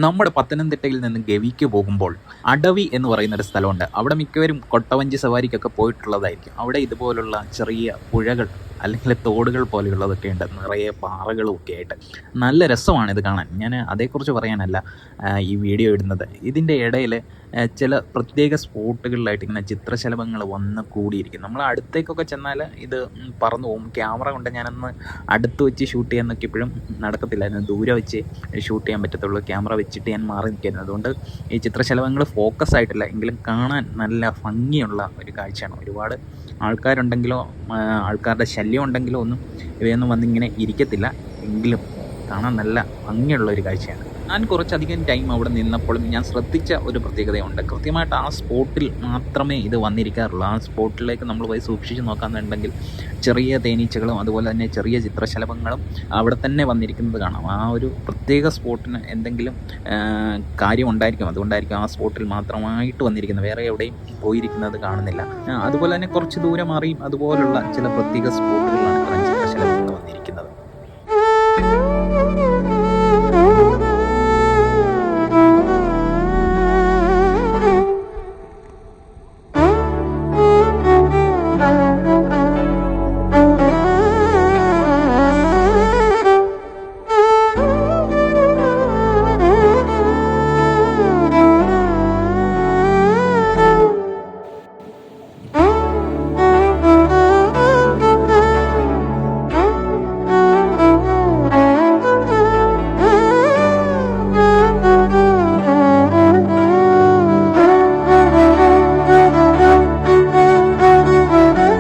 നമ്മുടെ പത്തനംതിട്ടയിൽ നിന്ന് ഗവിക്ക് പോകുമ്പോൾ അടവി എന്ന് പറയുന്നൊരു സ്ഥലമുണ്ട്. അവിടെ മിക്കവരും കൊട്ടവഞ്ചി സവാരിക്കൊക്കെ പോയിട്ടുള്ളതായിരിക്കും. അവിടെ ഇതുപോലുള്ള ചെറിയ പുഴകൾ അല്ലെങ്കിൽ തോടുകൾ പോലെയുള്ളതൊക്കെ ഉണ്ട്, നിറയെ പാറകളും ഒക്കെ ആയിട്ട്. നല്ല രസമാണ് ഇത് കാണാൻ. ഞാൻ അതേക്കുറിച്ച് പറയാനല്ല ഈ വീഡിയോ ഇടുന്നത്. ഇതിൻ്റെ ഇടയിൽ ചില പ്രത്യേക സ്പോട്ടുകളിലായിട്ട് ഇങ്ങനെ ചിത്രശലഭങ്ങൾ വന്ന് കൂടിയിരിക്കും. നമ്മൾ അടുത്തേക്കൊക്കെ ചെന്നാൽ ഇത് പറന്നു പോകും. ക്യാമറ കൊണ്ട് ഞാനൊന്ന് അടുത്ത് വെച്ച് ഷൂട്ട് ചെയ്യാൻ നോക്കിയപ്പോഴും നടക്കത്തില്ലായിരുന്നു. ദൂരെ വെച്ച് ഷൂട്ട് ചെയ്യാൻ പറ്റത്തുള്ളൂ. ക്യാമറ വെച്ചിട്ട് ഞാൻ മാറി നിൽക്കായിരുന്നു. അതുകൊണ്ട് ഈ ചിത്രശലഭങ്ങൾ ഫോക്കസ് ആയിട്ടില്ല, എങ്കിലും കാണാൻ നല്ല ഭംഗിയുള്ള ഒരു കാഴ്ചയാണ്. ഒരുപാട് ആൾക്കാരുണ്ടെങ്കിലോ ആൾക്കാരുടെ ശല്യം ഉണ്ടെങ്കിലോ ഒന്നും ഇവയൊന്നും വന്നിങ്ങനെ ഇരിക്കത്തില്ല, എങ്കിലും കാണാൻ നല്ല ഭംഗിയുള്ള ഒരു കാഴ്ചയാണ്. ഞാൻ കുറച്ചധികം ടൈം അവിടെ നിന്നപ്പോഴും ഞാൻ ശ്രദ്ധിച്ച ഒരു പ്രത്യേകതയുണ്ട്. കൃത്യമായിട്ട് ആ സ്പോട്ടിൽ മാത്രമേ ഇത് വന്നിരിക്കാറുള്ളൂ. ആ സ്പോട്ടിലേക്ക് നമ്മൾ പോയി സൂക്ഷിച്ച് നോക്കാമെന്നുണ്ടെങ്കിൽ ചെറിയ തേനീച്ചകളും അതുപോലെ തന്നെ ചെറിയ ചിത്രശലഭങ്ങളും അവിടെ തന്നെ വന്നിരിക്കുന്നത് കാണാം. ആ ഒരു പ്രത്യേക സ്പോട്ടിന് എന്തെങ്കിലും കാര്യം ഉണ്ടായിരിക്കും. അതുകൊണ്ടായിരിക്കും ആ സ്പോട്ടിൽ മാത്രമായിട്ട് വന്നിരിക്കുന്നത്, വേറെ എവിടെയും പോയിരിക്കുന്നത് കാണുന്നില്ല. അതുപോലെ തന്നെ കുറച്ച് ദൂരെ മാറിയും അതുപോലുള്ള ചില പ്രത്യേക സ്പോട്ടുകൾ